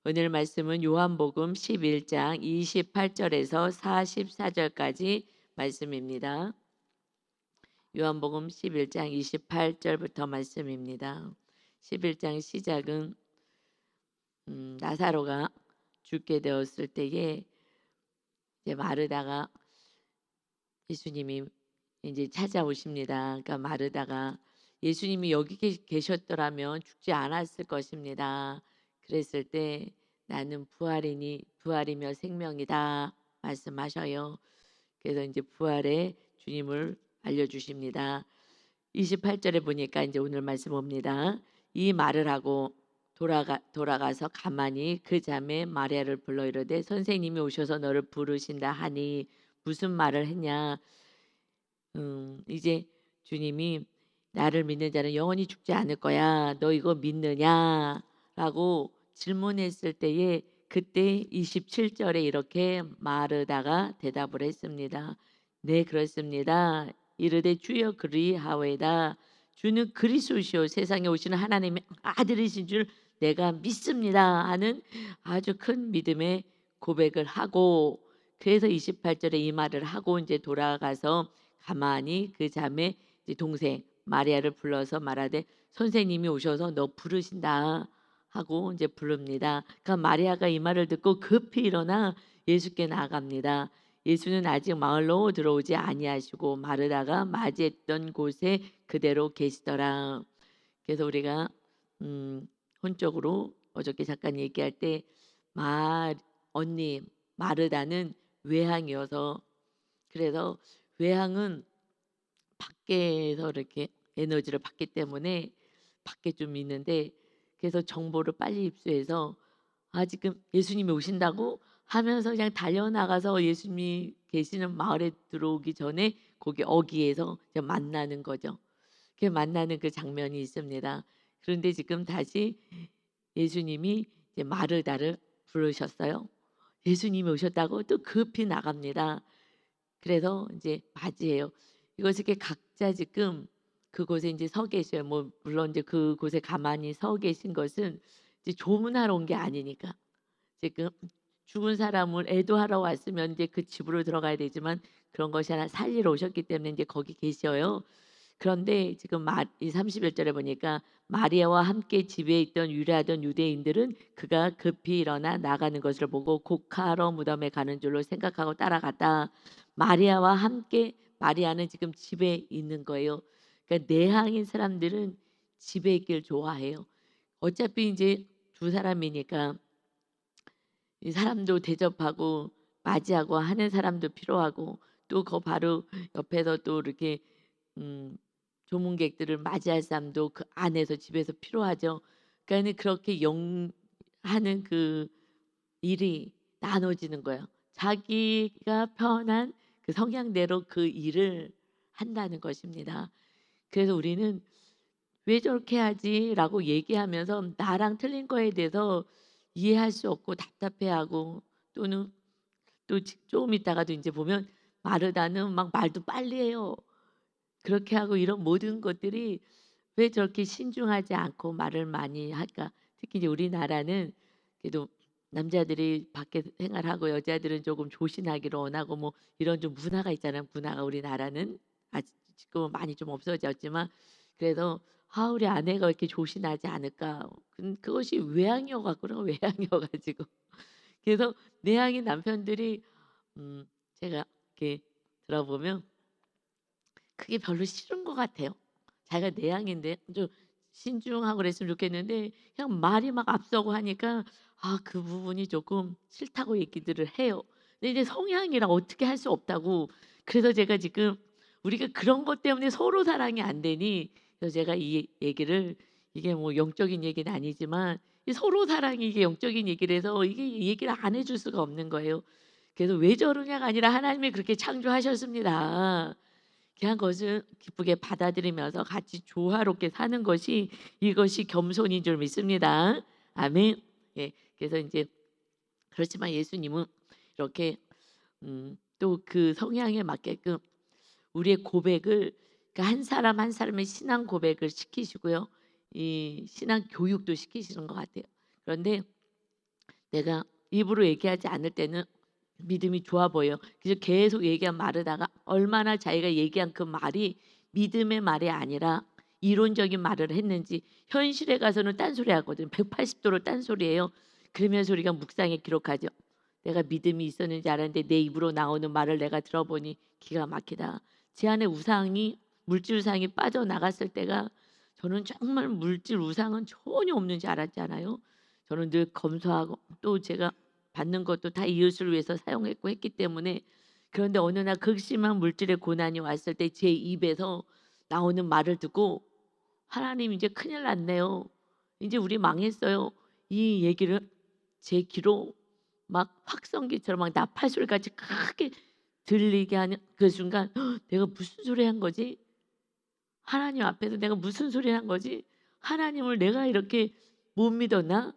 오늘 말씀은 요한복음 11장 28절에서 44절까지 말씀입니다. 요한복음 11장 28절부터 말씀입니다. 11장 시작은 나사로가 죽게 되었을 때에 이제 마르다가 예수님이 이제 찾아오십니다. 그러니까 마르다가 예수님이 여기 계셨더라면 죽지 않았을 것입니다. 그랬을 때 나는 부활이며 생명이다 말씀하셔요. 그래서 이제 부활의 주님을 알려주십니다. 28절에 보니까 이제 오늘 말씀 옵니다. 이 말을 하고 돌아가서 가만히 그 자매 마리아를 불러 이르되 선생님이 오셔서 너를 부르신다 하니 무슨 말을 했냐. 이제 주님이 나를 믿는 자는 영원히 죽지 않을 거야. 너 이거 믿느냐라고 질문했을 때에 그때 27절에 이렇게 마르다가 대답을 했습니다. 네, 그렇습니다. 이르되 주여 그리하오이다. 주는 그리스도시요 세상에 오시는 하나님의 아들이신 줄 내가 믿습니다 하는 아주 큰 믿음의 고백을 하고, 그래서 28절에 이 말을 하고 이제 돌아가서 가만히 그 자매 동생 마리아를 불러서 말하되 선생님이 오셔서 너 부르신다 하고 이제 부릅니다. 그러니까 마리아가 이 말을 듣고 급히 일어나 예수께 나아갑니다. 예수는 아직 마을로 들어오지 아니하시고 마르다가 맞이했던 곳에 그대로 계시더라. 그래서 우리가 혼적으로 어저께 잠깐 얘기할 때 언니 마르다는 외향이어서, 그래서 외향은 밖에서 이렇게 에너지를 받기 때문에 밖에 좀 있는데, 그래서 정보를 빨리 입수해서 지금 예수님이 오신다고 하면서 그냥 달려나가서 예수님이 계시는 마을에 들어오기 전에 거기 어귀에서 이제 만나는 거죠. 그 만나는 그 장면이 있습니다. 그런데 지금 다시 예수님이 이제 마르다를 부르셨어요. 예수님이 오셨다고 또 급히 나갑니다. 그래서 이제 맞이해요. 이것이 이렇게 각자 지금 그곳에 이제 서 계셔요. 뭐 물론 이제 그곳에 가만히 서 계신 것은 이제 조문하러 온 게 아니니까, 지금 죽은 사람을 애도하러 왔으면 이제 그 집으로 들어가야 되지만 그런 것이 아니라 살리러 오셨기 때문에 이제 거기 계셔요. 그런데 지금 이 31절에 보니까 마리아와 함께 집에 있던 유래하던 유대인들은 그가 급히 일어나 나가는 것을 보고 곡하러 무덤에 가는 줄로 생각하고 따라갔다. 마리아와 함께, 마리아는 지금 집에 있는 거예요. 그러니까 내향인 사람들은 집에 있길 좋아해요. 어차피 이제 두 사람이니까 이 사람도 대접하고 맞이하고 하는 사람도 필요하고, 또 그 바로 옆에서 또 이렇게 음 조문객들을 맞이할 사람도 그 안에서 집에서 필요하죠. 그러니까는 그렇게 하는 그 일이 나눠지는 거예요. 자기가 편한 그 성향대로 그 일을 한다는 것입니다. 그래서 우리는 "왜 저렇게 하지?"라고 얘기하면서 나랑 틀린 거에 대해서 이해할 수 없고 답답해하고, 또는 또 좀 있다가도 인제 보면 마르다는 막 말도 빨리 해요. 그렇게 하고 이런 모든 것들이 왜 저렇게 신중하지 않고 말을 많이 할까? 특히 이제 우리나라는 그래도 남자들이 밖에 생활하고 여자들은 조금 조신하기를 원하고 뭐 이런 좀 문화가 있잖아요. 문화가 우리나라는 아직 지금은 많이 좀 없어졌지만, 그래서 '아 우리 아내가 왜 이렇게 조신하지 않을까?' 그것이 외향이어 갖고는 외향이어 가지고 그래서 내향인 남편들이 제가 이렇게 들어보면 그게 별로 싫은 것 같아요. 자기가 내향인데 좀 신중하고 그랬으면 좋겠는데 그냥 말이 막 앞서고 하니까 그 부분이 조금 싫다고 얘기들을 해요. 근데 이제 성향이라 어떻게 할 수 없다고. 그래서 제가 지금 우리가 그런 것 때문에 서로 사랑이 안 되니, 그래서 제가 이 얘기를, 이게 뭐 영적인 얘기는 아니지만 이 서로 사랑이 이게 영적인 얘기를 해서 이게 얘기를 안 해줄 수가 없는 거예요. 그래서 왜 저러냐가 아니라 하나님이 그렇게 창조하셨습니다. 그냥 것을 기쁘게 받아들이면서 같이 조화롭게 사는 것이, 이것이 겸손인 줄 믿습니다. 아멘. 예. 그래서 이제 그렇지만 예수님은 이렇게 또 그 성향에 맞게끔 우리의 고백을, 그러니까 한 사람 한 사람의 신앙 고백을 시키시고요. 이 신앙 교육도 시키시는 것 같아요. 그런데 내가 입으로 얘기하지 않을 때는 믿음이 좋아 보여요. 그래서 계속 얘기한 말하다가 얼마나 자기가 얘기한 그 말이 믿음의 말이 아니라 이론적인 말을 했는지 현실에 가서는 딴소리 하거든요. 180도로 딴소리예요. 그러면서 우리가 묵상에 기록하죠. 내가 믿음이 있었는지 알았는데 내 입으로 나오는 말을 내가 들어보니 기가 막히다. 제 안에 우상이 물질 우상이 빠져나갔을 때가 저는 정말 물질 우상은 전혀 없는 줄 알았잖아요. 저는 늘 검소하고 또 제가 받는 것도 다 이웃을 위해서 사용했고 했기 때문에 그런데 어느 날 극심한 물질의 고난이 왔을 때 제 입에서 나오는 말을 듣고 하나님 이제 큰일 났네요. 이제 우리 망했어요. 이 얘기를 제 귀로 막 확성기처럼 막 나팔 소리같이 크게 들리게 하는 그 순간 내가 무슨 소리 한 거지? 하나님 앞에서 내가 무슨 소리 한 거지? 하나님을 내가 이렇게 못 믿었나?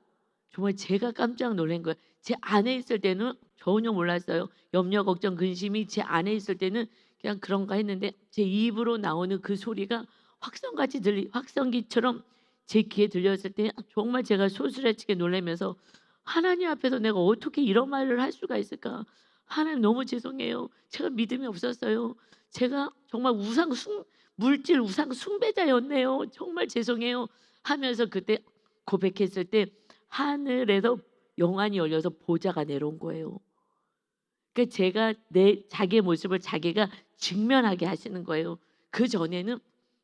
정말 제가 깜짝 놀란 거예요. 제 안에 있을 때는 전혀 몰랐어요. 염려, 걱정, 근심이 제 안에 있을 때는 그냥 그런가 했는데 제 입으로 나오는 그 소리가 확성기처럼 제 귀에 들렸을 때 정말 제가 소스라치게 놀라면서 하나님 앞에서 내가 어떻게 이런 말을 할 수가 있을까? 하나님 너무 죄송해요. 제가 믿음이 없었어요. 제가 정말 물질 우상 숭배자였네요. 정말 죄송해요. 하면서 그때 고백했을 때 하늘에서 영안이 열려서 보좌가 내려온 거예요. 그러니까 제가 내 자기의 모습을 자기가 직면하게 하시는 거예요. 그전에는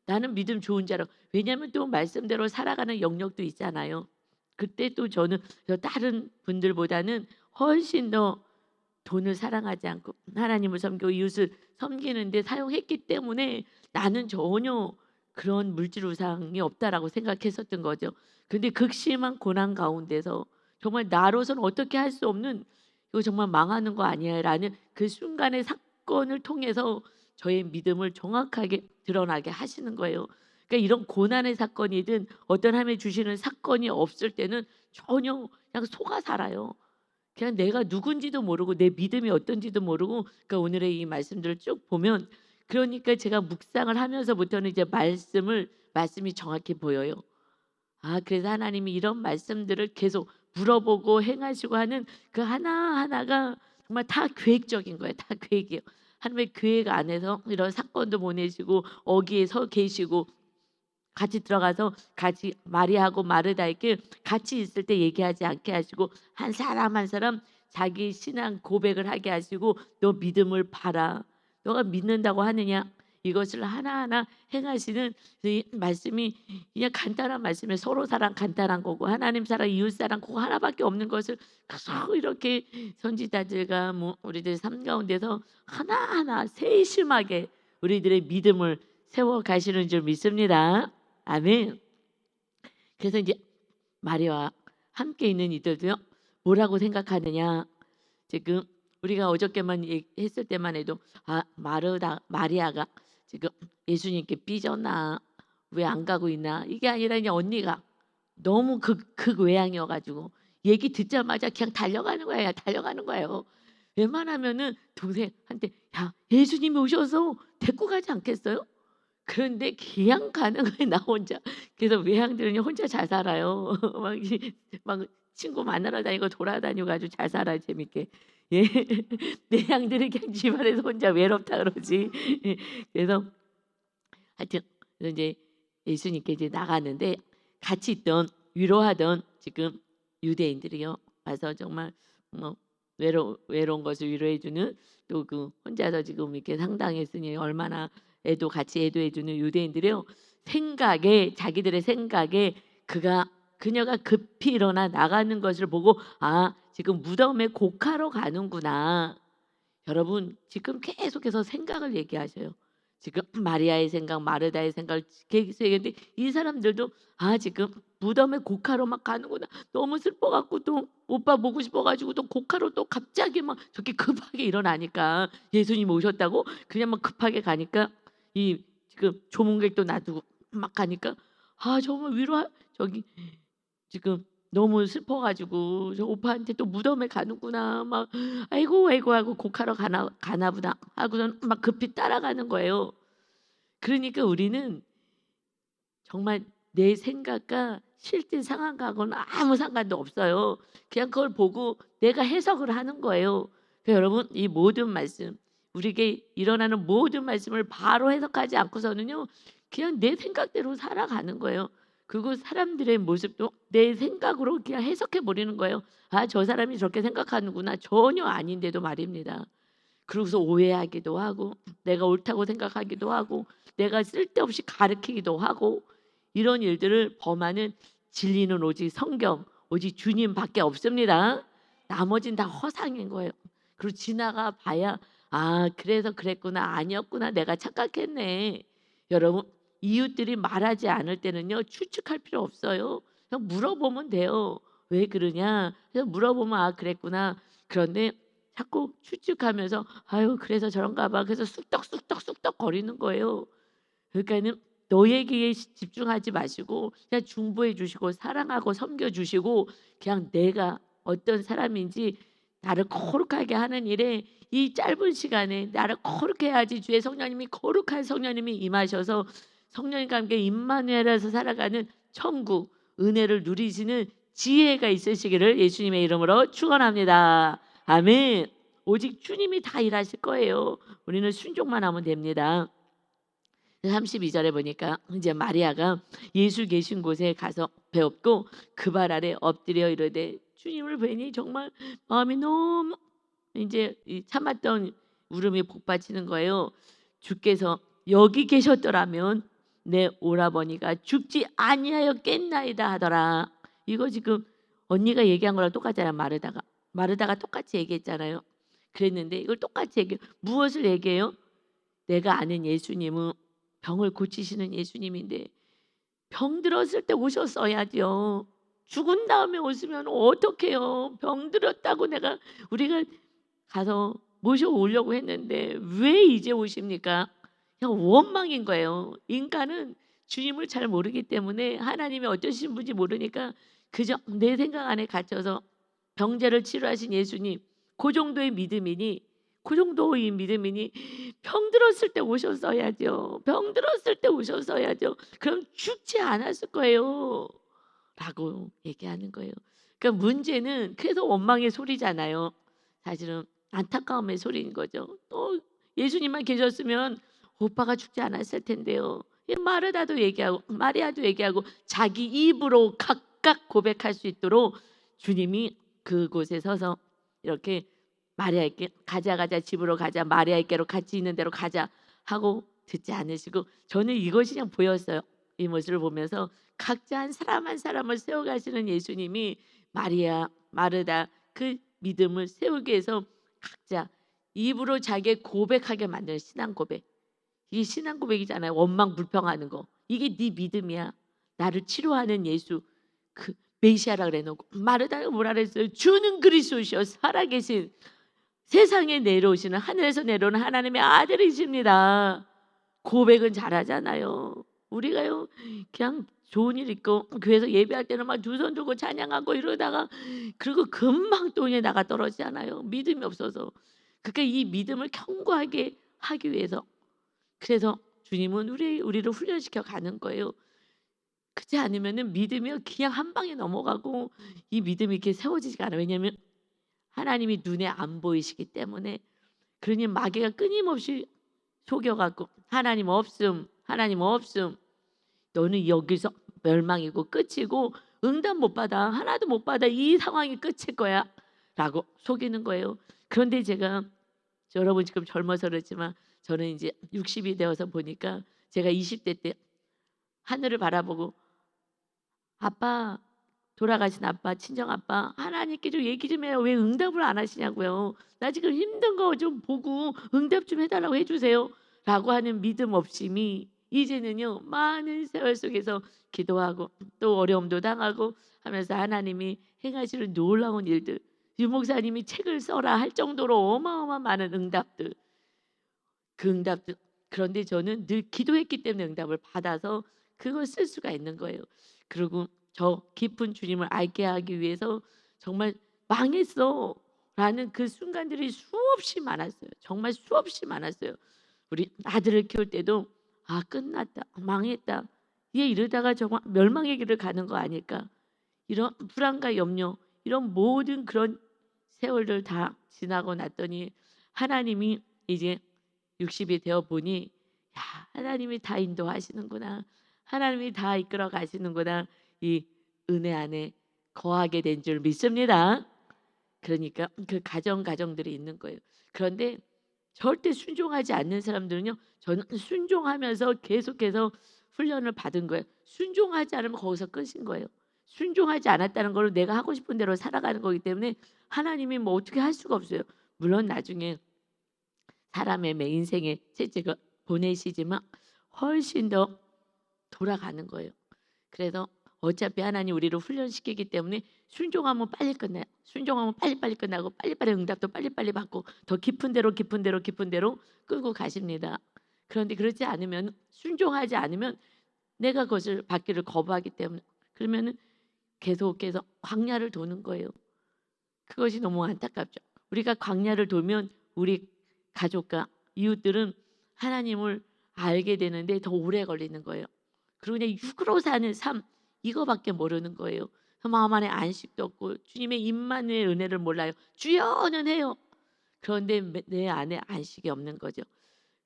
나는 믿음 좋은 자라. 왜냐하면 또 말씀대로 살아가는 영역도 있잖아요. 그때 또 저는 다른 분들보다는 훨씬 더 돈을 사랑하지 않고 하나님을 섬기고 이웃을 섬기는 데 사용했기 때문에 나는 전혀 그런 물질 우상이 없다라고 생각했었던 거죠. 근데 극심한 고난 가운데서 정말 나로서는 어떻게 할 수 없는 '이거 정말 망하는 거 아니야.'라는 그 순간의 사건을 통해서 저의 믿음을 정확하게 드러나게 하시는 거예요. 그러니까 이런 고난의 사건이든 어떤 하나님이 주시는 사건이 없을 때는 전혀 그냥 속아 살아요. 그냥 내가 누군지도 모르고 내 믿음이 어떤지도 모르고 그러니까 오늘의 이 말씀들을 쭉 보면 그러니까 제가 묵상을 하면서부터는 이제 말씀이 정확히 보여요. 아 그래서 하나님이 이런 말씀들을 계속 물어보고 행하시고 하는 그 하나하나가 정말 다 계획적인 거예요. 다 계획이에요. 하나님의 계획 안에서 이런 사건도 보내시고 어기에 서 계시고 같이 들어가서 같이 마리아하고 마르다에게 같이 있을 때 얘기하지 않게 하시고 한 사람 한 사람 자기 신앙 고백을 하게 하시고 "너 믿음을 봐라. 너가 믿는다고 하느냐?" 이것을 하나하나 행하시는 이 말씀이 그냥 간단한 말씀이에요. 서로 사랑 간단한 거고 하나님 사랑 이웃 사랑 그거 하나밖에 없는 것을 계속 이렇게 선지자들과 뭐 우리들 삶 가운데서 하나하나 세심하게 우리들의 믿음을 세워 가시는 줄 믿습니다. 아멘. 그래서 이제 마리아와 함께 있는 이들도요. 뭐라고 생각하느냐. 지금 우리가 어저께만 했을 때만 해도 마리아가 지금 예수님께 삐졌나 왜 안 가고 있나 이게 아니라 이제 언니가 너무 극외향이어 가지고 얘기 듣자마자 그냥 달려가는 거예요. 달려가는 거예요. 웬만하면은 동생한테 "야 예수님이 오셔서 데리고 가지 않겠어요?" 그런데 그냥 가는 거예요 나 혼자. 그래서 외향들은요 혼자 잘 살아요. 막 친구 만나러 다니고 돌아다니고 아주 잘 살아요 재밌게. 예. 내향들이 그냥 집안에서 혼자 외롭다 그러지. 예. 그래서 하여튼 그래서 인제 예수님께 이제 나갔는데 같이 있던 위로하던 지금 유대인들이요 와서 정말 뭐 외로운 것을 위로해 주는 또 그 혼자서 지금 이렇게 상당했으니 얼마나 애도해 주는 유대인들이요. 자기들의 생각에 그녀가 급히 일어나 나가는 것을 보고 '아 지금 무덤에 곡하러 가는구나.' 여러분 지금 계속해서 생각을 얘기하셔요. 지금 마리아의 생각, 마르다의 생각을 계속 얘기했는데 이 사람들도 '아 지금 무덤에 곡하러 막 가는구나. 너무 슬퍼 갖고 또 오빠 보고 싶어 가지고 또 곡하러 또 갑자기 막 저렇게 급하게 일어나니까 예수님 오셨다고 그냥 막 급하게 가니까 이 지금 조문객도 놔두고 막 가니까 아 정말 저기 지금 너무 슬퍼 가지고 '저 오빠한테 또 무덤에 가는구나.' 막 '아이고, 아이고.' 하고 '곡하러 가나 보다.' 하고선 막 급히 따라가는 거예요. 그러니까 우리는 정말 내 생각과 실제 상황하고는 아무 상관도 없어요. 그냥 그걸 보고 내가 해석을 하는 거예요. 그러니까 여러분 이 모든 말씀 우리에게 일어나는 모든 말씀을 바로 해석하지 않고서는요. 그냥 내 생각대로 살아가는 거예요. 그리고 사람들의 모습도 내 생각으로 그냥 해석해 버리는 거예요. '아 저 사람이 저렇게 생각하는구나.' 전혀 아닌데도 말입니다. 그러고서 오해하기도 하고 내가 옳다고 생각하기도 하고 내가 쓸데없이 가르치기도 하고 이런 일들을 범하는 진리는 오직 성경, 오직 주님밖에 없습니다. 나머진 다 허상인 거예요. 그리고 지나가 봐야 '아 그래서 그랬구나. 아니었구나. 내가 착각했네.' 여러분 이웃들이 말하지 않을 때는요. 추측할 필요 없어요. 그냥 물어보면 돼요. "왜 그러냐?" 그래서 물어보면 '아 그랬구나.' 그런데 자꾸 추측하면서 '아유 그래서 저런가 봐.' 그래서 쑥떡쑥떡쑥떡 거리는 거예요. 그러니까는 너에게 집중하지 마시고 그냥 중보해 주시고 사랑하고 섬겨 주시고 그냥 내가 어떤 사람인지 나를 거룩하게 하는 일에 이 짧은 시간에 나를 거룩해 야지 주의 성령님이 거룩한 성령님이 임하셔서 성령님과 함께 임마누엘에서 살아가는 천국 은혜를 누리시는 지혜가 있으시기를 예수님의 이름으로 축원합니다. 아멘. 오직 주님이 다 일하실 거예요. 우리는 순종만 하면 됩니다. 32절에 보니까 이제 마리아가 예수 계신 곳에 가서 배웠고 그 발 아래 엎드려 이르되 주님을 뵈니 정말 마음이 너무 이제 참았던 울음이 복받치는 거예요. 주께서 여기 계셨더라면 내 오라버니가 죽지 아니하였겠나이다 하더라. 이거 지금 언니가 얘기한 거랑 똑같잖아요. 마르다가 똑같이 얘기했잖아요. 그랬는데 이걸 똑같이 얘기해. 무엇을 얘기해요? 내가 아는 예수님은 병을 고치시는 예수님인데 병 들었을 때 오셨어야죠. 죽은 다음에 오시면 어떡해요. 병 들었다고 우리가 가서 모셔오려고 했는데 왜 이제 오십니까? 그냥 원망인 거예요. 인간은 주님을 잘 모르기 때문에 하나님이 어떠신 분인지 모르니까 그저 내 생각 안에 갇혀서 병자를 치료하신 예수님 그 정도의 믿음이니 병 들었을 때 오셨어야죠. 병 들었을 때 오셨어야죠. 그럼 죽지 않았을 거예요. 라고 얘기하는 거예요. 그러니까 문제는 그래서 원망의 소리잖아요. 사실은 안타까움의 소리인 거죠. 또 예수님만 계셨으면 오빠가 죽지 않았을 텐데요. 마르다도 얘기하고 마리아도 얘기하고 자기 입으로 각각 고백할 수 있도록 주님이 그곳에 서서 이렇게 마리아에게 가자 가자 집으로 가자 마리아에게로 같이 있는 대로 가자 하고 듣지 않으시고 저는 이것이 그냥 보였어요. 이 모습을 보면서 각자 한 사람 한 사람을 세워가시는 예수님이 마리아, 마르다 그 믿음을 세우기 위해서 각자 입으로 자기 고백하게 만드는 신앙 고백. 이게 신앙 고백이잖아요. 원망 불평하는 거. 이게 네 믿음이야. 나를 치료하는 예수 그 메시아라 그래놓고 마르다가 뭐라 그랬어요? 주는 그리스도시여 살아계신 세상에 내려오시는 하늘에서 내려오는 하나님의 아들이십니다. 고백은 잘하잖아요. 우리가요 그냥 좋은 일 있고 교회에서 예배할 때는 막 두 손 들고 찬양하고 이러다가 그리고 금방 돈에 나가 떨어지잖아요. 믿음이 없어서. 그러니까 이 믿음을 견고하게 하기 위해서 그래서 주님은 우리를 훈련시켜 가는 거예요. 그렇지 않으면은 믿음이 그냥 한 방에 넘어가고 이 믿음이 이렇게 세워지지가 않아요. 왜냐하면 하나님이 눈에 안 보이시기 때문에 그러니 마귀가 끊임없이 속여갖고 하나님 없음, 하나님 없음. 너는 여기서 멸망이고 끝이고 응답 못 받아. 하나도 못 받아. 이 상황이 끝일 거야. 라고 속이는 거예요. 그런데 제가 여러분 지금 젊어서 그렇지만 저는 이제 60이 되어서 보니까 제가 20대 때 하늘을 바라보고 아빠 돌아가신 아빠 친정 아빠 하나님께 좀 얘기 좀 해요. 왜 응답을 안 하시냐고요. 나 지금 힘든 거 좀 보고 응답 좀 해달라고 해주세요. 라고 하는 믿음 없음이 이제는요 많은 세월 속에서 기도하고 또 어려움도 당하고 하면서 하나님이 행하시는 놀라운 일들 유 목사님이 책을 써라 할 정도로 어마어마한 많은 응답들 그 응답들 그런데 저는 늘 기도했기 때문에 응답을 받아서 그걸 쓸 수가 있는 거예요. 그리고 저 깊은 주님을 알게 하기 위해서 정말 망했어 라는 그 순간들이 수없이 많았어요. 정말 수없이 많았어요. 우리 아들을 키울 때도 아 끝났다 망했다 얘 이러다가 정말 멸망의 길을 가는 거 아닐까? 이런 불안과 염려, 이런 모든 그런 세월들 다 지나고 났더니 하나님이 이제 60이 되어 보니, 야, 하나님이 다 인도하시는구나. 하나님이 다 이끌어 가시는구나. 이 은혜 안에 거하게 된 줄 믿습니다. 그러니까 그 가정들이 있는 거예요. 그런데 절대 순종하지 않는 사람들은요, 저는 순종하면서 계속해서 훈련을 받은 거예요. 순종하지 않으면 거기서 끝인 거예요. 순종하지 않았다는 걸 내가 하고 싶은 대로 살아가는 거기 때문에 하나님이 뭐 어떻게 할 수가 없어요. 물론 나중에 사람의 매 인생의 채찍을 보내시지만 훨씬 더 돌아가는 거예요. 그래서 어차피 하나님 우리를 훈련시키기 때문에 순종하면 빨리 끝나요. 순종하면 빨리빨리 끝나고 빨리빨리 응답도 빨리빨리 받고 더 깊은 데로 끌고 가십니다. 그런데 그렇지 않으면, 순종하지 않으면 내가 그것을 받기를 거부하기 때문에, 그러면은 계속해서 광야를 도는 거예요. 그것이 너무 안타깝죠. 우리가 광야를 돌면 우리 가족과 이웃들은 하나님을 알게 되는데 더 오래 걸리는 거예요. 그리고 그냥 육으로 사는 삶, 이거밖에 모르는 거예요. 마음 안에 안식도 없고 주님의 임마누엘 은혜를 몰라요. 주여는 해요. 그런데 내 안에 안식이 없는 거죠.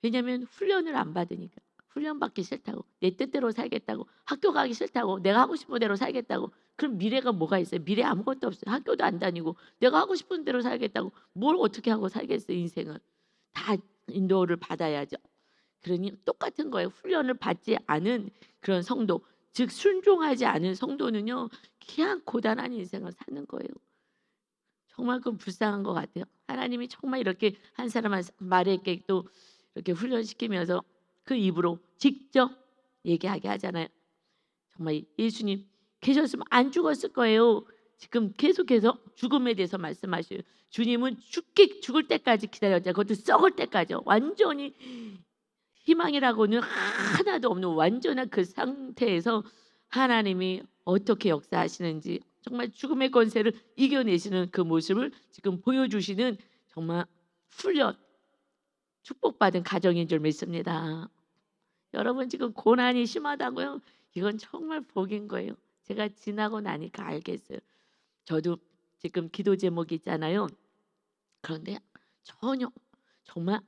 왜냐하면 훈련을 안 받으니까. 훈련 받기 싫다고, 내 뜻대로 살겠다고, 학교 가기 싫다고, 내가 하고 싶은 대로 살겠다고. 그럼 미래가 뭐가 있어요? 미래 아무것도 없어요. 학교도 안 다니고 내가 하고 싶은 대로 살겠다고 뭘 어떻게 하고 살겠어요. 인생은 다 인도를 받아야죠. 그러니 똑같은 거예요. 훈련을 받지 않은 그런 성도, 즉 순종하지 않은 성도는요, 그냥 고단한 인생을 사는 거예요. 정말 그 불쌍한 것 같아요. 하나님이 정말 이렇게 한 사람 한 말에게 또 이렇게 훈련시키면서 그 입으로 직접 얘기하게 하잖아요. 정말 예수님 계셨으면 안 죽었을 거예요. 지금 계속해서 죽음에 대해서 말씀하셔요. 주님은 죽을 때까지 기다렸잖아요. 그것도 썩을 때까지 완전히 희망이라고는 하나도 없는 완전한 그 상태에서 하나님이 어떻게 역사하시는지, 정말 죽음의 권세를 이겨내시는 그 모습을 지금 보여주시는 정말 훈련, 축복받은 가정인 줄 믿습니다. 여러분 지금 고난이 심하다고요? 이건 정말 복인 거예요. 제가 지나고 나니까 알겠어요. 저도 지금 기도 제목이 있잖아요. 그런데 전혀 정말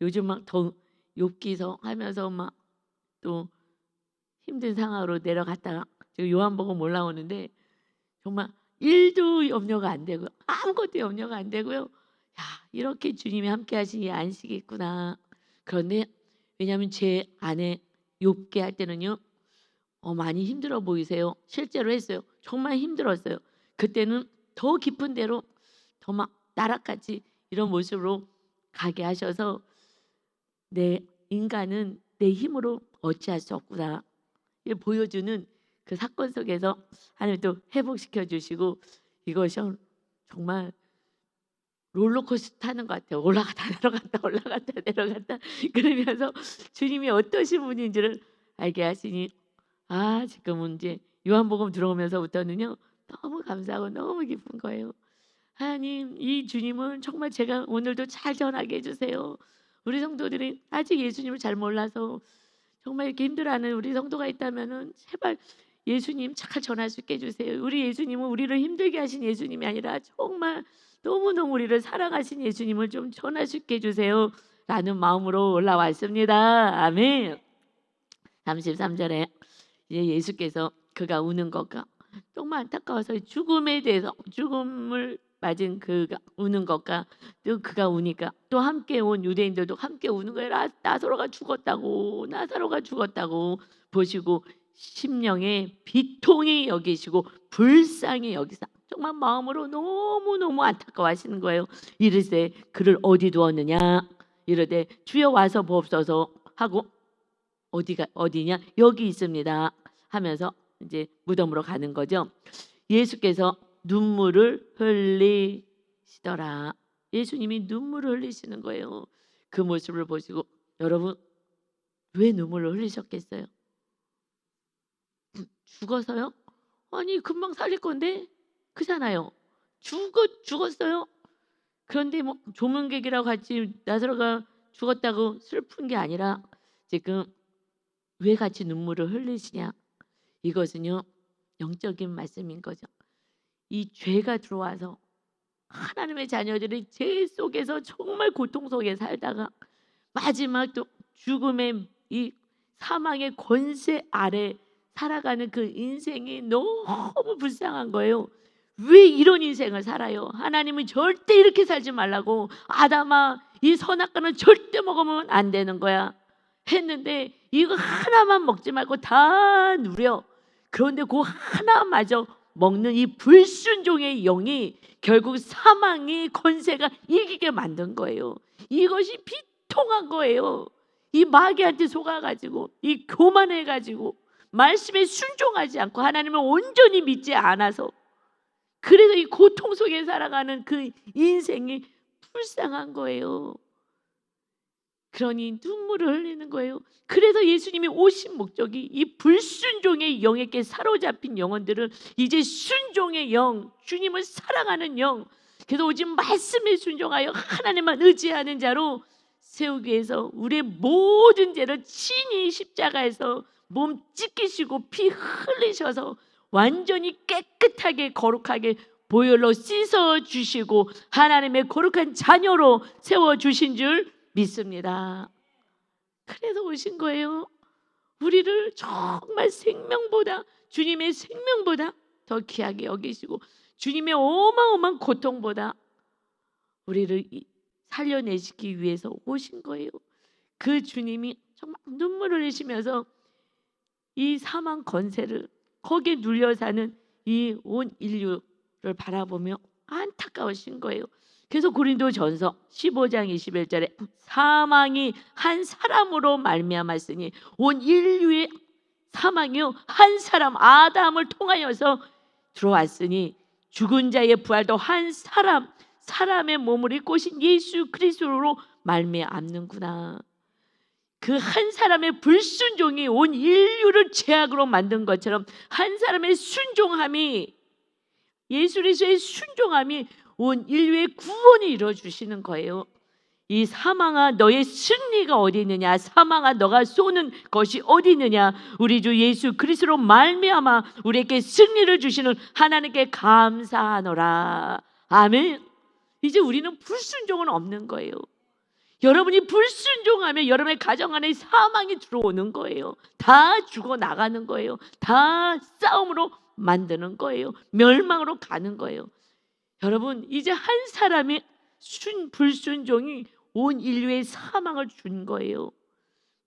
요즘 막 더 욥기서 하면서 막 또 힘든 상황으로 내려갔다가 지금 요한복음 올라오는데 정말 일도 염려가 안 되고요. 아무것도 염려가 안 되고요. 야, 이렇게 주님이 함께 하시니 안식이 있구나. 그런데 왜냐하면 제 아내 욥기 할 때는요, 많이 힘들어 보이세요. 실제로 했어요. 정말 힘들었어요. 그때는 더 깊은 데로 더 막 나락같이 이런 모습으로 가게 하셔서 내 인간은 내 힘으로 어찌할 수 없구나. 이 보여주는 그 사건 속에서 하나님 또 회복시켜 주시고, 이것이 정말 롤러코스터 타는 것 같아요. 올라갔다 내려갔다 올라갔다 내려갔다 그러면서 주님이 어떠신 분인지를 알게 하시니, 지금은 이제 요한복음 들어오면서부터는요, 너무 감사하고 너무 기쁜 거예요. 하나님, 이 주님은 정말 제가 오늘도 잘 전하게 해주세요. 우리 성도들이 아직 예수님을 잘 몰라서 정말 이렇게 힘들어하는 우리 성도가 있다면은 제발 예수님 잘 전할 수 있게 해주세요. 우리 예수님은 우리를 힘들게 하신 예수님이 아니라 정말 너무너무 우리를 사랑하신 예수님을 좀 전할 수 있게 해주세요. 라는 마음으로 올라왔습니다. 아멘. 33절에 이제 예수께서 그가 우는 것과 정말 안타까워서 죽음에 대해서, 죽음을 맞은 그가 우는 것과 또 그가 우니까 또 함께 온 유대인들도 함께 우는 거예요. 나사로가 죽었다고 보시고 심령에 비통히 여기시고 불쌍히 여기사 정말 마음으로 너무너무 안타까워하시는 거예요. 이르되 그를 어디 두었느냐, 이르되 주여 와서 보옵소서 하고, 어디냐, 여기 있습니다 하면서 이제 무덤으로 가는 거죠. 예수께서 눈물을 흘리시더라. 예수님이 눈물을 흘리시는 거예요. 그 모습을 보시고, 여러분 왜 눈물을 흘리셨겠어요? 죽어서요? 아니 금방 살릴 건데, 그잖아요. 죽었어요. 그런데 뭐 조문객이라고 같이 나사로가 죽었다고 슬픈 게 아니라 지금 왜 같이 눈물을 흘리시냐? 이것은요 영적인 말씀인 거죠. 이 죄가 들어와서 하나님의 자녀들이 죄 속에서 정말 고통 속에 살다가 마지막 또 죽음의 이 사망의 권세 아래 살아가는 그 인생이 너무 불쌍한 거예요. 왜 이런 인생을 살아요? 하나님은 절대 이렇게 살지 말라고, 아담아 이 선악과는 절대 먹으면 안 되는 거야 했는데 이거 하나만 먹지 말고 다 누려. 그런데 그 하나마저 먹는 이 불순종의 영이 결국 사망의 권세가 이기게 만든 거예요. 이것이 비통한 거예요. 이 마귀한테 속아가지고 이 교만해가지고 말씀에 순종하지 않고 하나님을 온전히 믿지 않아서, 그래서 이 고통 속에 살아가는 그 인생이 불쌍한 거예요. 그러니 눈물을 흘리는 거예요. 그래서 예수님이 오신 목적이 이 불순종의 영에게 사로잡힌 영혼들을 이제 순종의 영, 주님을 사랑하는 영, 그래서 오직 말씀에 순종하여 하나님만 의지하는 자로 세우기 위해서 우리의 모든 죄를 친히 십자가에서 몸 찢기시고 피 흘리셔서 완전히 깨끗하게 거룩하게 보혈로 씻어 주시고 하나님의 거룩한 자녀로 세워 주신 줄 믿습니다. 그래서 오신 거예요. 우리를 정말 생명보다, 주님의 생명보다 더 귀하게 여기시고 주님의 어마어마한 고통보다 우리를 살려내시기 위해서 오신 거예요. 그 주님이 정말 눈물을 흘리시면서 이 사망 권세를, 거기에 눌려 사는 이 온 인류를 바라보며 안타까우신 거예요. 그래서 고린도전서 15장 21절에 사망이 한 사람으로 말미암았으니 온 인류의 사망이요 한 사람 아담을 통하여서 들어왔으니 죽은 자의 부활도 한 사람, 사람의 몸을 입고 오신 예수 그리스도로 말미암는구나. 그 한 사람의 불순종이 온 인류를 죄악으로 만든 것처럼 한 사람의 순종함이, 예수 그리스도의 순종함이 온 인류의 구원을 이루어주시는 거예요. 이 사망아 너의 승리가 어디 있느냐, 사망아 너가 쏘는 것이 어디 있느냐, 우리 주 예수 그리스도로 말미암아 우리에게 승리를 주시는 하나님께 감사하노라. 아멘. 이제 우리는 불순종은 없는 거예요. 여러분이 불순종하면 여러분의 가정 안에 사망이 들어오는 거예요. 다 죽어 나가는 거예요. 다 싸움으로 만드는 거예요. 멸망으로 가는 거예요. 여러분 이제 한 사람의 불순종이 온 인류의 사망을 준 거예요.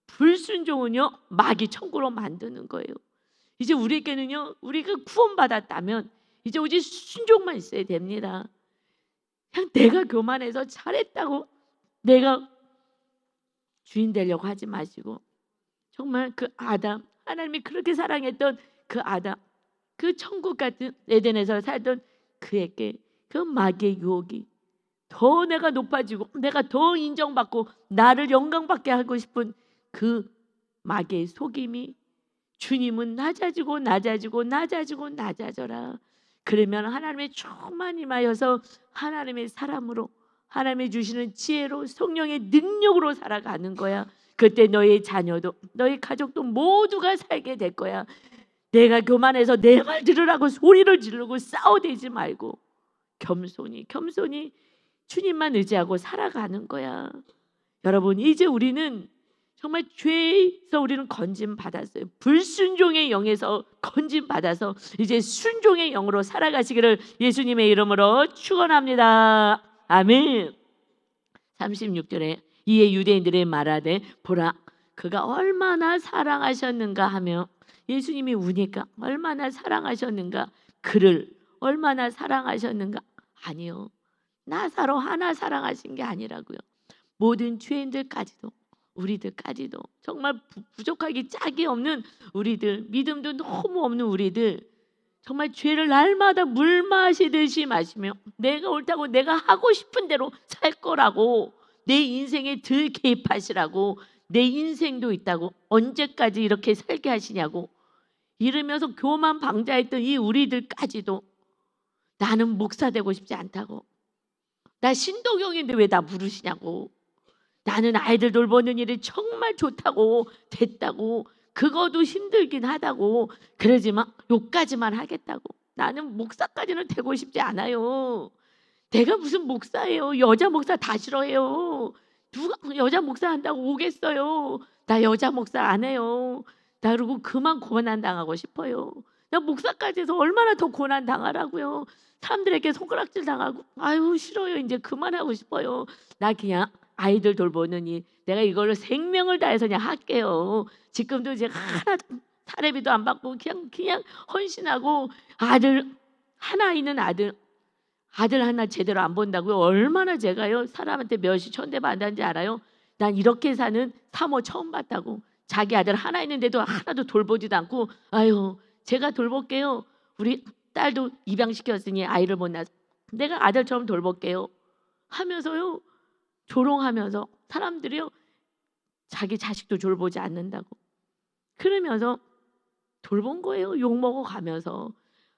불순종은요 마귀 천국으로 만드는 거예요. 이제 우리에게는요, 우리가 구원받았다면 이제 오직 순종만 있어야 됩니다. 그냥 내가 교만해서 잘했다고 내가 주인 되려고 하지 마시고, 정말 그 아담, 하나님이 그렇게 사랑했던 그 아담, 그 천국 같은 에덴에서 살던 그에게 그 마귀의 유혹이 더 내가 높아지고 내가 더 인정받고 나를 영광받게 하고 싶은 그 마귀의 속임이, 주님은 낮아지고 낮아지고 낮아지고 낮아져라. 그러면 하나님의 충만 임하여서 하나님의 사람으로, 하나님이 주시는 지혜로 성령의 능력으로 살아가는 거야. 그때 너의 자녀도 너의 가족도 모두가 살게 될 거야. 내가 교만해서 내 말 들으라고 소리를 지르고 싸워대지 말고 겸손히 주님만 의지하고 살아가는 거야. 여러분 이제 우리는 정말 죄에서 우리는 건짐 받았어요. 불순종의 영에서 건짐 받아서 이제 순종의 영으로 살아가시기를 예수님의 이름으로 축원합니다. 아멘. 36절에 이에 유대인들이 말하되 보라 그가 얼마나 사랑하셨는가 하며, 예수님이 우니까 얼마나 사랑하셨는가, 그를 얼마나 사랑하셨는가. 아니요, 나사로 하나 사랑하신 게 아니라고요. 모든 죄인들까지도, 우리들까지도, 정말 부족하기 짝이 없는 우리들, 믿음도 너무 없는 우리들, 정말 죄를 날마다 물 마시듯이 마시며 내가 옳다고 내가 하고 싶은 대로 살 거라고, 내 인생에 들 개입하시라고, 내 인생도 있다고 언제까지 이렇게 살게 하시냐고 이러면서 교만 방자했던 이 우리들까지도 나는 목사 되고 싶지 않다고, 나 신도경인데 왜 나 부르시냐고, 나는 아이들 돌보는 일이 정말 좋다고 됐다고 그거도 힘들긴 하다고. 그러지만 요까지만 하겠다고. 나는 목사까지는 되고 싶지 않아요. 내가 무슨 목사예요. 여자 목사 다 싫어해요. 누가 여자 목사 한다고 오겠어요. 나 여자 목사 안 해요. 나 그리고 그만 고난 당하고 싶어요. 나 목사까지 해서 얼마나 더 고난 당하라고요. 사람들에게 손가락질 당하고 아유 싫어요. 이제 그만하고 싶어요. 나 그냥 아이들 돌보는 일 내가 이걸로 생명을 다해서 그냥 할게요. 지금도 제가 하나 사례비도 안 받고 그냥 헌신하고 아들 하나 있는 아들 하나 제대로 안 본다고요? 얼마나 제가요 사람한테 몇이 천대받았는지 알아요? 난 이렇게 사는 사모 처음 봤다고. 자기 아들 하나 있는데도 하나도 돌보지도 않고 아유 제가 돌볼게요. 우리 딸도 입양시켰으니 아이를 못 낳아서 내가 아들처럼 돌볼게요 하면서요 조롱하면서 사람들이요 자기 자식도 돌보지 않는다고 그러면서 돌본 거예요. 욕먹어 가면서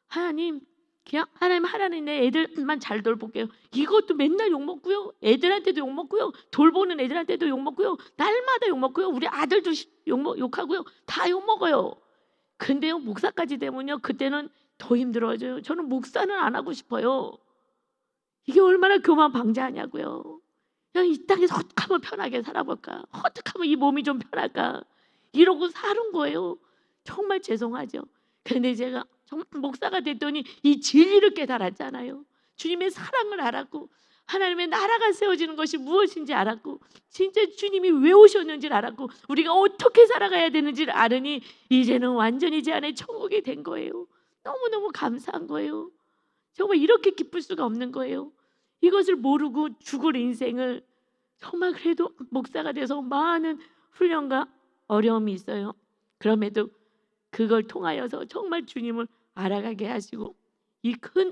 하나님 그냥 하나님 내 애들만 잘 돌볼게요. 이것도 맨날 욕먹고요. 애들한테도 욕먹고요. 돌보는 애들한테도 욕먹고요. 날마다 욕먹고요. 우리 아들도 욕하고요. 다 욕먹어요. 근데요 목사까지 되면요 그때는 더 힘들어져요. 저는 목사는 안 하고 싶어요. 이게 얼마나 교만 방자하냐고요. 그냥 이 땅에서 어떻게 하면 편하게 살아볼까? 어떻게 하면 이 몸이 좀 편할까? 이러고 사는 거예요. 정말 죄송하죠. 그런데 제가 정말 목사가 됐더니 이 진리를 깨달았잖아요. 주님의 사랑을 알았고 하나님의 나라가 세워지는 것이 무엇인지 알았고 진짜 주님이 왜 오셨는지를 알았고 우리가 어떻게 살아가야 되는지를 알으니 이제는 완전히 제 안에 천국이 된 거예요. 너무너무 감사한 거예요. 정말 이렇게 기쁠 수가 없는 거예요. 이것을 모르고 죽을 인생을 정말 그래도 목사가 돼서 많은 훈련과 어려움이 있어요. 그럼에도 그걸 통하여서 정말 주님을 알아가게 하시고 이 큰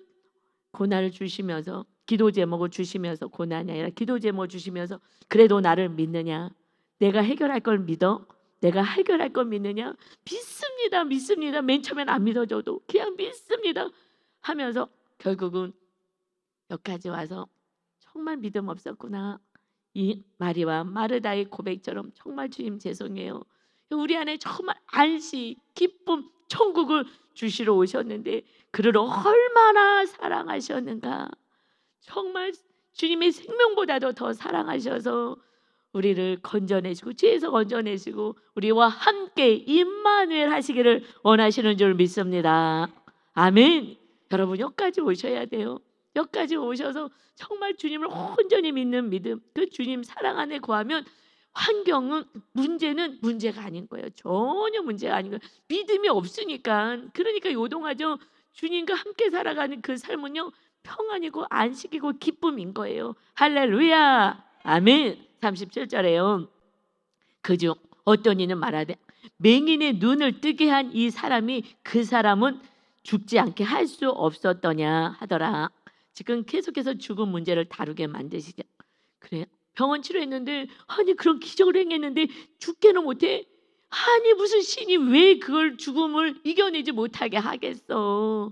고난을 주시면서 기도 제목을 주시면서 고난이 아니라 기도 제목을 주시면서 그래도 나를 믿느냐? 내가 해결할 걸 믿어? 내가 해결할 걸 믿느냐? 믿습니다. 맨 처음엔 안 믿어줘도 그냥 믿습니다 하면서 결국은 여기까지 와서 정말 믿음 없었구나. 이 마리와 마르다의 고백처럼 정말 주님 죄송해요. 우리 안에 정말 안식, 기쁨, 천국을 주시러 오셨는데 그를 얼마나 사랑하셨는가. 정말 주님의 생명보다도 더 사랑하셔서 우리를 건져내시고 죄에서 건져내시고 우리와 함께 임마누엘 하시기를 원하시는 줄 믿습니다. 아멘. 여러분 여기까지 오셔야 돼요. 여기까지 오셔서 정말 주님을 온전히 믿는 믿음, 그 주님 사랑 안에 거하면 환경은 문제는 문제가 아닌 거예요. 전혀 문제가 아닌 거예요. 믿음이 없으니까. 그러니까 요동하죠. 주님과 함께 살아가는 그 삶은요 평안이고 안식이고 기쁨인 거예요. 할렐루야. 아멘. 37절에요. 그중 어떤 이는 말하되 맹인의 눈을 뜨게 한 이 사람이 그 사람은 죽지 않게 할 수 없었더냐 하더라. 지금 계속해서 죽음 문제를 다루게 만드시죠. 그래 병원 치료했는데 아니 그런 기적을 행했는데 죽게는 못해. 아니 무슨 신이 왜 그걸 죽음을 이겨내지 못하게 하겠어.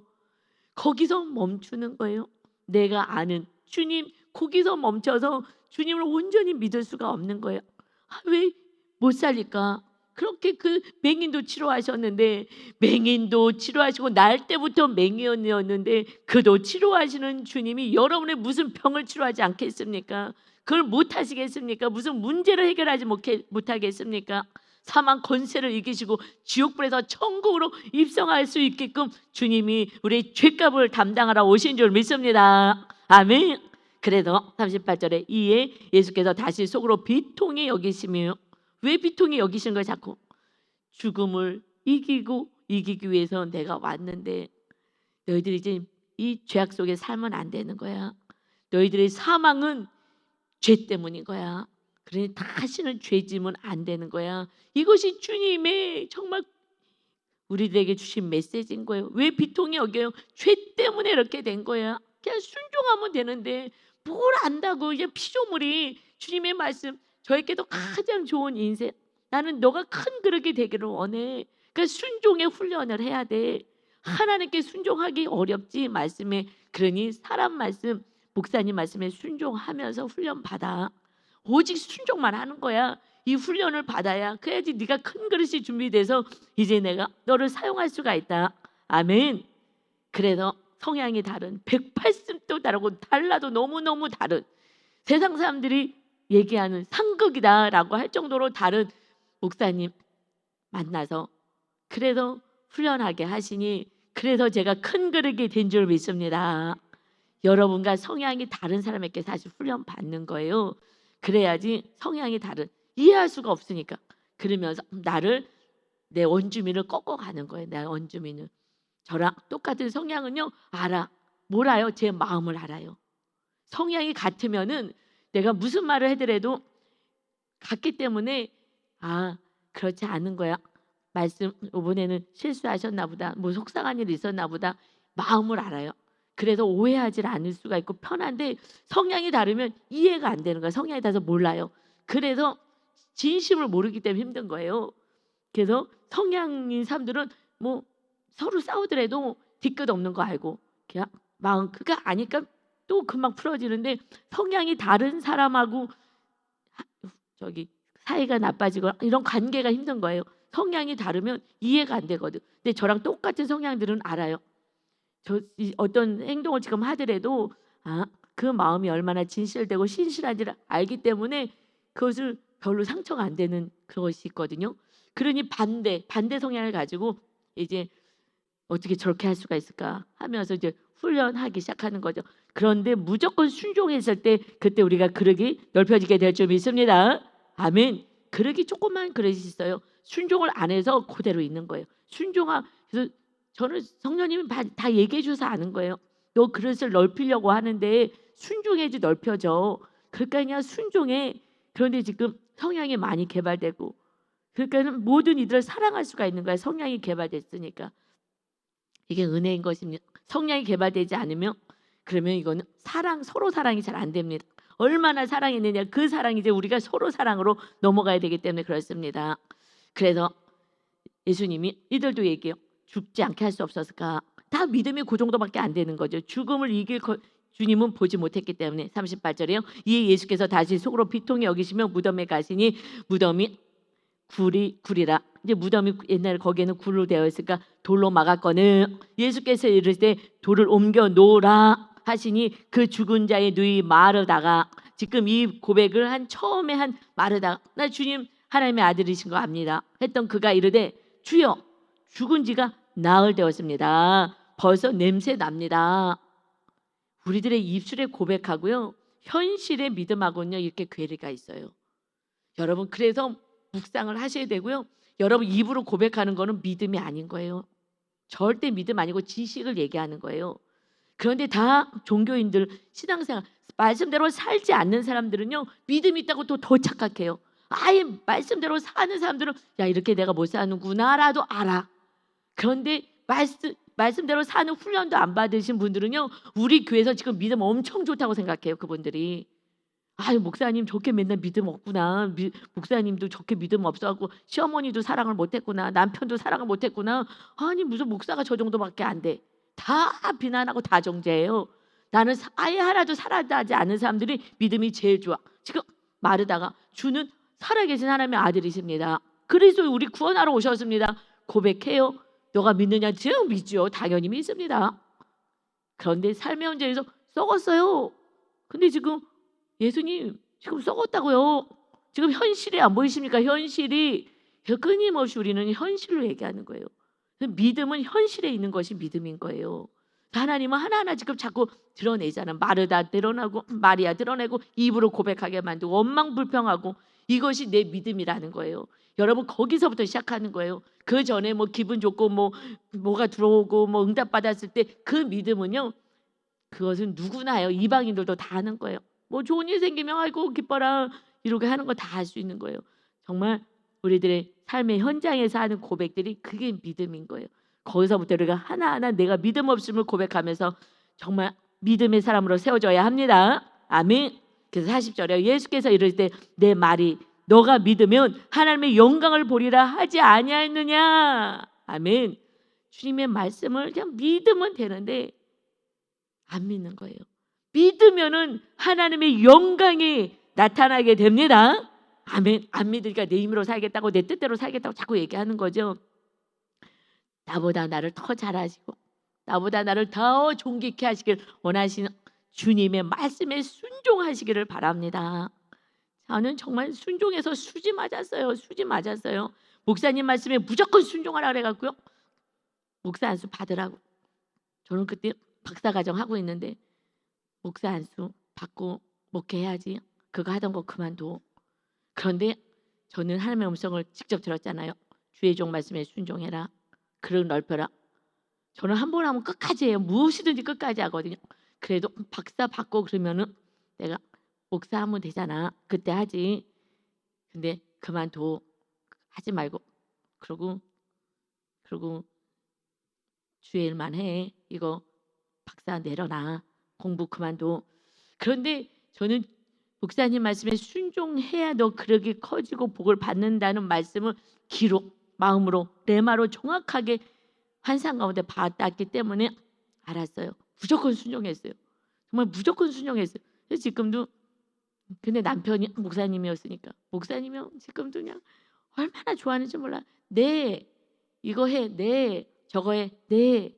거기서 멈추는 거예요. 내가 아는 주님 거기서 멈춰서 주님을 온전히 믿을 수가 없는 거예요. 왜 못 살릴까? 그렇게 그 맹인도 치료하셨는데 맹인도 치료하시고 날 때부터 맹인이었는데 그도 치료하시는 주님이 여러분의 무슨 병을 치료하지 않겠습니까? 그걸 못하시겠습니까? 무슨 문제를 해결하지 못하겠습니까? 사망 권세를 이기시고 지옥불에서 천국으로 입성할 수 있게끔 주님이 우리 죄값을 담당하러 오신 줄 믿습니다. 아멘. 그래도 38절에 이에 예수께서 다시 속으로 비통히 여기시며 왜 비통히 여기신 거예요? 자꾸 죽음을 이기기 위해서 내가 왔는데 너희들이 이제 이 죄악 속에 살면 안 되는 거야. 너희들의 사망은 죄 때문인 거야. 그러니 다시는 죄짐은 안 되는 거야. 이것이 주님의 정말 우리들에게 주신 메시지인 거예요. 왜 비통히 여겨요? 죄 때문에 이렇게 된 거야. 그냥 순종하면 되는데 뭘 안다고. 이제 피조물이 주님의 말씀 저에게도 가장 좋은 인생 나는 너가 큰 그릇이 되기를 원해. 그러니까 순종의 훈련을 해야 돼. 하나님께 순종하기 어렵지 말씀에. 그러니 사람 말씀 목사님 말씀에 순종하면서 훈련 받아. 오직 순종만 하는 거야. 이 훈련을 받아야 그래야지 네가 큰 그릇이 준비돼서 이제 내가 너를 사용할 수가 있다. 아멘. 그래서 성향이 다른 180도 다르고 달라도 너무너무 다른 세상 사람들이 얘기하는 상극이다라고 할 정도로 다른 목사님 만나서 그래서 훈련하게 하시니 그래서 제가 큰 그릇이 된 줄 믿습니다. 여러분과 성향이 다른 사람에게 사실 훈련 받는 거예요. 그래야지 성향이 다른 이해할 수가 없으니까 그러면서 나를 내 원주민을 꺾어가는 거예요. 내 원주민을 저랑 똑같은 성향은요 알아. 뭘 알아요? 제 마음을 알아요. 성향이 같으면은 내가 무슨 말을 하더라도 같기 때문에 아 그렇지 않은 거야. 말씀 이번에는 실수하셨나 보다. 뭐 속상한 일이 있었나 보다. 마음을 알아요. 그래서 오해하지 않을 수가 있고 편한데 성향이 다르면 이해가 안 되는 거야. 성향이 달라서 몰라요. 그래서 진심을 모르기 때문에 힘든 거예요. 그래서 성향인 사람들은 뭐 서로 싸우더라도 뒤끝 없는 거 알고 그냥 마음 그가 아니까 또 금방 풀어지는데 성향이 다른 사람하고 저기 사이가 나빠지거나 이런 관계가 힘든 거예요. 성향이 다르면 이해가 안 되거든. 근데 저랑 똑같은 성향들은 알아요. 어떤 행동을 지금 하더라도 그 마음이 얼마나 진실되고 신실한지를 알기 때문에 그것을 별로 상처가 안 되는 그것이 있거든요. 그러니 반대 성향을 가지고 이제 어떻게 저렇게 할 수가 있을까 하면서 이제 훈련하기 시작하는 거죠. 그런데 무조건 순종했을 때 그때 우리가 그릇이 넓혀지게 될 줄 믿습니다. 아멘. 그릇이 조그만 그릇이 있어요. 순종을 안 해서 그대로 있는 거예요. 그래서 저는 성령님이 다 얘기해 주셔서 아는 거예요. 너 그릇을 넓히려고 하는데 순종해야지 넓혀져. 그러니까 그냥 순종해. 그런데 지금 성향이 많이 개발되고 그러니까 모든 이들을 사랑할 수가 있는 거야. 성향이 개발됐으니까. 이게 은혜인 것입니다. 성향이 개발되지 않으면 그러면 이거는 서로 사랑이 잘 안 됩니다. 얼마나 사랑했느냐 그 사랑이 이제 우리가 서로 사랑으로 넘어가야 되기 때문에 그렇습니다. 그래서 예수님이 이들도 얘기해요. 죽지 않게 할 수 없었을까? 다 믿음이 그 정도밖에 안 되는 거죠. 죽음을 이길 주님은 보지 못했기 때문에 38절이요. 이에 예수께서 다시 속으로 비통히 여기시며 무덤에 가시니 무덤이 굴이라 이제 무덤이 옛날에 거기에는 굴로 되어 있으니까 돌로 막았거늘 예수께서 이르실 때 돌을 옮겨 놓으라 하시니 그 죽은 자의 누이 마르다가 지금 이 고백을 처음에 한 마르다가 나 주님 하나님의 아들이신 거 압니다 했던 그가 이르되 주여 죽은 지가 나흘 되었습니다. 벌써 냄새 납니다. 우리들의 입술에 고백하고요 현실의 믿음하고는요 이렇게 괴리가 있어요. 여러분 그래서 묵상을 하셔야 되고요. 여러분 입으로 고백하는 거는 믿음이 아닌 거예요. 절대 믿음 아니고 지식을 얘기하는 거예요. 그런데 다 종교인들 신앙생활 말씀대로 살지 않는 사람들은요 믿음이 있다고 또 더 착각해요. 아예 말씀대로 사는 사람들은 야 이렇게 내가 못 사는구나라도 알아. 그런데 말씀대로 사는 훈련도 안 받으신 분들은요 우리 교회에서 지금 믿음 엄청 좋다고 생각해요. 그분들이 아유 목사님 저렇게 맨날 믿음 없구나. 목사님도 저렇게 믿음 없어갖고 시어머니도 사랑을 못했구나. 남편도 사랑을 못했구나. 아니 무슨 목사가 저 정도밖에 안 돼. 다 비난하고 다 정죄해요. 나는 아예 하나도 살아나지 않은 사람들이 믿음이 제일 좋아. 지금 마르다가 주는 살아계신 하나님의 아들이십니다. 그리스도 우리 구원하러 오셨습니다. 고백해요. 너가 믿느냐? 지금 믿죠. 당연히 믿습니다. 그런데 삶의 현장에서 썩었어요. 근데 지금 예수님 지금 썩었다고요. 지금 현실이 안 보이십니까? 현실이 끊임없이 우리는 현실로 얘기하는 거예요. 믿음은 현실에 있는 것이 믿음인 거예요. 하나님은 하나하나 지금 자꾸 드러내잖아. 마르다 드러나고 마리아 드러내고 입으로 고백하게 만들고 원망불평하고 이것이 내 믿음이라는 거예요. 여러분 거기서부터 시작하는 거예요. 그 전에 뭐 기분 좋고 뭐가 들어오고 뭐 응답 받았을 때 그 믿음은요. 그것은 누구나 해요. 이방인들도 다 하는 거예요. 뭐 좋은 일 생기면 아이고 기뻐라 이렇게 하는 거 다 할 수 있는 거예요. 정말 우리들의 삶의 현장에서 하는 고백들이 그게 믿음인 거예요. 거기서부터 우리가 하나하나 내가 믿음 없음을 고백하면서 정말 믿음의 사람으로 세워져야 합니다. 아멘. 그래서 40절에 예수께서 이럴 때 내 말이 너가 믿으면 하나님의 영광을 보리라 하지 아니하였느냐. 아멘. 주님의 말씀을 그냥 믿으면 되는데 안 믿는 거예요. 믿으면은 하나님의 영광이 나타나게 됩니다. 아멘. 안 믿으니까 내 힘으로 살겠다고, 내 뜻대로 살겠다고 자꾸 얘기하는 거죠. 나보다 나를 더 잘하시고 나보다 나를 더 존귀케 하시길 원하시는 주님의 말씀에 순종하시기를 바랍니다. 저는 정말 순종해서 수지 맞았어요. 수지 맞았어요. 목사님 말씀에 무조건 순종하라 그래갖고요. 목사 안수 받으라고. 저는 그때 박사과정 하고 있는데 목사 안수 받고 목회해야지. 그거 하던 거 그만둬. 그런데 저는 하나님의 음성을 직접 들었잖아요. 주의 종 말씀에 순종해라. 그릇 넓혀라. 저는 한 번 하면 끝까지 해요. 무엇이든지 끝까지 하거든요. 그래도 박사 받고 그러면은 내가 목사 하면 되잖아. 그때 하지. 근데 그만둬. 하지 말고. 그러고 주의 일만 해. 이거 박사 내려놔. 공부 그만둬. 그런데 저는 목사님 말씀에 순종해야 너 그렇게 커지고 복을 받는다는 말씀을 귀로 마음으로 레마로 정확하게 환상 가운데 받았기 때문에 알았어요. 무조건 순종했어요. 정말 무조건 순종했어요. 그래서 지금도 근데 남편이 목사님이었으니까 목사님이 지금도 그냥 얼마나 좋아하는지 몰라. 네 이거 해. 네 저거 해. 네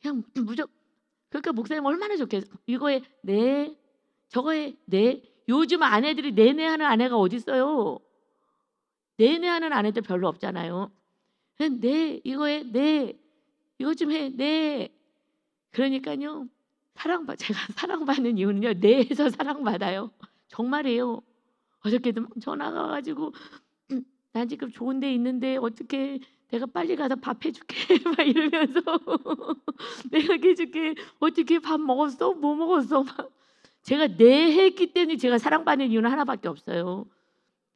그냥 무조건. 그러니까 목사님 얼마나 좋겠어. 이거 해. 네 저거 해. 네. 요즘 아내들이 내내 하는 아내가 어디 있어요. 내내 하는 아내들 별로 없잖아요. 네 이거 해. 네 이거 좀 해. 네. 그러니까요. 제가 사랑받는 이유는요. 내에서 사랑받아요. 정말이에요. 어저께도 전화가 와가지고 난 지금 좋은 데 있는데 어떻게 내가 빨리 가서 밥 해줄게 막 이러면서 내가 해줄게. 어떻게 밥 먹었어? 뭐 먹었어? 막. 제가 내 했기 때문에 제가 사랑받는 이유는 하나밖에 없어요.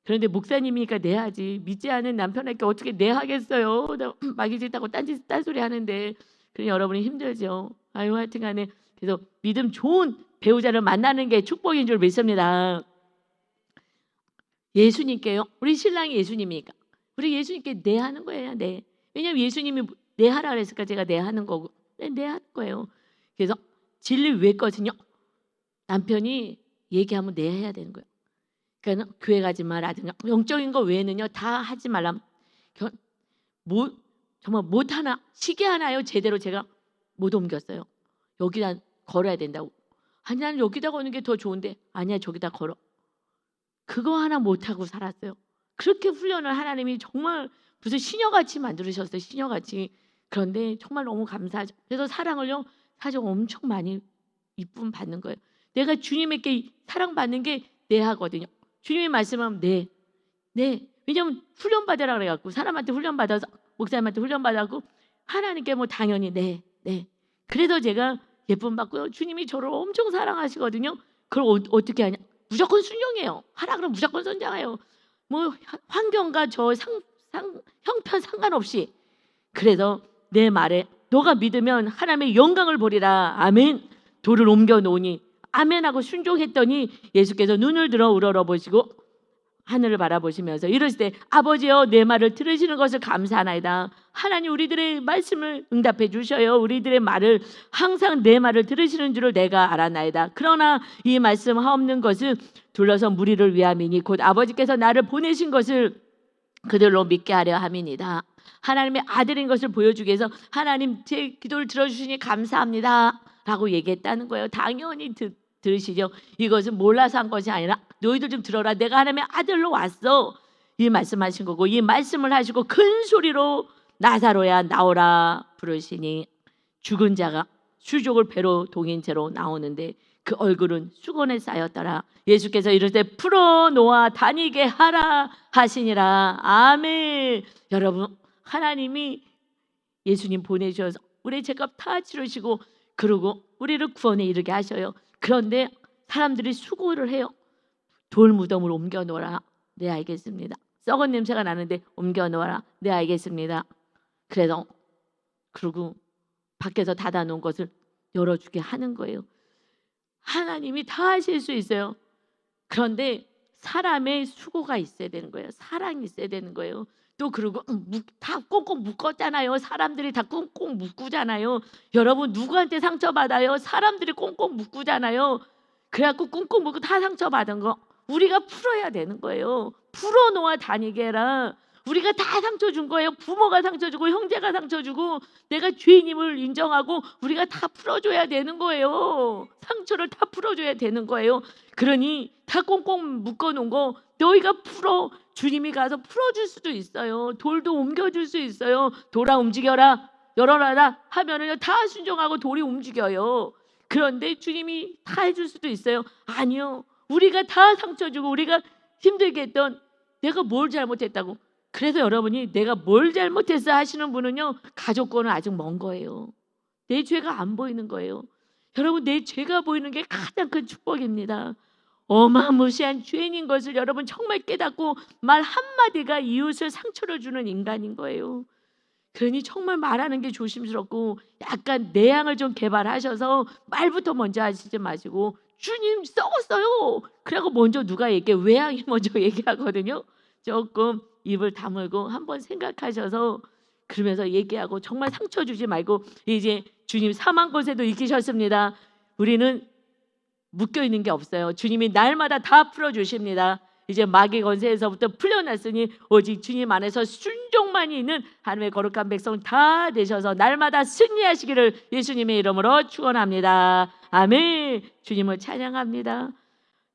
그런데 목사님이니까 내야지. 믿지 않은 남편에게 어떻게 내하겠어요. 마귀 짓다고 딴소리 하는데. 그러니 여러분이 힘들죠. 아유 하여튼간에 그래서 믿음 좋은 배우자를 만나는 게 축복인 줄 믿습니다. 예수님께요. 우리 신랑이 예수님이니까 우리 예수님께 내하는 거예요. 네. 왜냐하면 예수님이 내하라 그랬으니까 제가 내하는 거고. 네, 내하는 거예요. 그래서 진리 외거든요. 남편이 얘기하면 내해야 되는 거예요. 그러니까 교회 가지 마라든가 영적인 거 외에는요 다 하지 말라. 정말 못 하나 시계 하나요 제대로 제가 못 옮겼어요. 여기다 걸어야 된다고. 아니 나는 여기다 거는 게 더 좋은데. 아니야 저기다 걸어. 그거 하나 못 하고 살았어요. 그렇게 훈련을 하나님이 정말 무슨 시녀같이 만들으셨어요. 시녀같이. 그런데 정말 너무 감사하죠. 그래서 사랑을요 사실 엄청 많이 이쁨 받는 거예요. 내가 주님에게 사랑받는 게 내하거든요. 주님이 말씀하면 네. 왜냐하면 훈련받으라 그래갖고 사람한테 훈련받아서 목사님한테 훈련받았고 하나님께 뭐 당연히 네. 그래서 제가 예쁨 받고요. 주님이 저를 엄청 사랑하시거든요. 그걸 어떻게 하냐? 무조건 순종해요. 하라 그러면 무조건 선장해요. 뭐 환경과 저 형편 상관없이. 그래서 내 말에 너가 믿으면 하나님의 영광을 보리라. 아멘. 돌을 옮겨 놓으니 아멘하고 순종했더니 예수께서 눈을 들어 우러러보시고 하늘을 바라보시면서 이러실 때 아버지여 내 말을 들으시는 것을 감사하나이다. 하나님 우리들의 말씀을 응답해 주셔요. 우리들의 말을 항상 내 말을 들으시는 줄을 내가 알았나이다. 그러나 이 말씀 하옵는 것은 둘러서 무리를 위함이니 곧 아버지께서 나를 보내신 것을 그들로 믿게 하려 함이니이다. 하나님의 아들인 것을 보여주기 위해서 하나님 제 기도를 들어주시니 감사합니다 라고 얘기했다는 거예요. 당연히 들으시죠. 이것은 몰라서 한 것이 아니라 너희들 좀 들어라. 내가 하나님의 아들로 왔어. 이 말씀하신 거고 이 말씀을 하시고 큰 소리로 나사로야 나오라 부르시니 죽은 자가 수족을 배로 동인 채로 나오는데 그 얼굴은 수건에 쌓였더라. 예수께서 이럴 때 풀어놓아 다니게 하라 하시니라. 아멘. 여러분 하나님이 예수님 보내주셔서 우리 죄값 다 치르시고 그러고 우리를 구원에 이르게 하셔요. 그런데 사람들이 수고를 해요. 돌 무덤을 옮겨 놓아라. 네 알겠습니다. 썩은 냄새가 나는데 옮겨 놓아라. 네 알겠습니다. 그래서 그리고 밖에서 닫아 놓은 것을 열어주게 하는 거예요. 하나님이 다 하실 수 있어요. 그런데 사람의 수고가 있어야 되는 거예요. 사랑이 있어야 되는 거예요. 또 그리고 다 꽁꽁 묶었잖아요. 사람들이 다 꽁꽁 묶잖아요. 여러분 누구한테 상처받아요? 사람들이 꽁꽁 묶잖아요. 그래갖고 꽁꽁 묶고 다 상처받은 거 우리가 풀어야 되는 거예요. 풀어놓아 다니게 해라. 우리가 다 상처 준 거예요. 부모가 상처 주고 형제가 상처 주고 내가 죄인임을 인정하고 우리가 다 풀어줘야 되는 거예요. 상처를 다 풀어줘야 되는 거예요. 그러니 다 꽁꽁 묶어놓은 거 너희가 풀어. 주님이 가서 풀어줄 수도 있어요. 돌도 옮겨줄 수 있어요. 돌아 움직여라 열어라 하면은 다 순종하고 돌이 움직여요. 그런데 주님이 다 해줄 수도 있어요. 아니요. 우리가 다 상처 주고 우리가 힘들게 했던 내가 뭘 잘못했다고. 그래서 여러분이 내가 뭘 잘못했어 하시는 분은요, 가족과는 아직 먼 거예요. 내 죄가 안 보이는 거예요. 여러분, 내 죄가 보이는 게 가장 큰 축복입니다. 어마무시한 죄인인 것을 여러분 정말 깨닫고 말 한마디가 이웃을 상처를 주는 인간인 거예요. 그러니 정말 말하는 게 조심스럽고 약간 내향을 좀 개발하셔서 말부터 먼저 하시지 마시고 주님 썩었어요. 그래고 먼저 누가 얘기해. 외향이 먼저 얘기하거든요. 조금 입을 다물고 한번 생각하셔서 그러면서 얘기하고 정말 상처 주지 말고 이제 주님 사망 권세도 이기셨습니다. 우리는 묶여 있는 게 없어요. 주님이 날마다 다 풀어주십니다. 이제 마귀 권세에서부터 풀려났으니 오직 주님 안에서 순종만이 있는 하나님의 거룩한 백성 다 되셔서 날마다 승리하시기를 예수님의 이름으로 축원합니다. 아멘. 주님을 찬양합니다.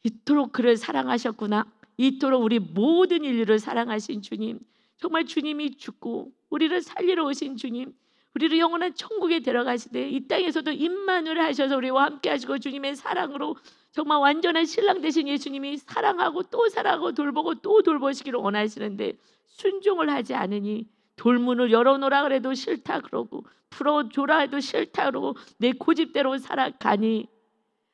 이토록 그를 사랑하셨구나. 이토록 우리 모든 인류를 사랑하신 주님, 정말 주님이 죽고 우리를 살리러 오신 주님, 우리를 영원한 천국에 데려가시되 이 땅에서도 임마누엘 하셔서 우리와 함께 하시고 주님의 사랑으로 정말 완전한 신랑 되신 예수님이 사랑하고 또 사랑하고 돌보고 또 돌보시기를 원하시는데 순종을 하지 않으니 돌문을 열어놓으라 그래도 싫다 그러고 풀어줘라 해도 싫다 그러고 내 고집대로 살아가니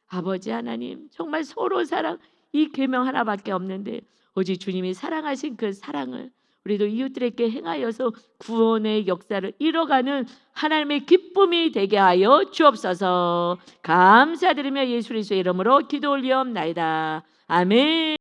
아버지 하나님 정말 서로 사랑 이 계명 하나밖에 없는데 오직 주님이 사랑하신 그 사랑을 우리도 이웃들에게 행하여서 구원의 역사를 이뤄가는 하나님의 기쁨이 되게 하여 주옵소서. 감사드리며 예수 그리스도의 이름으로 기도 올리옵나이다. 아멘.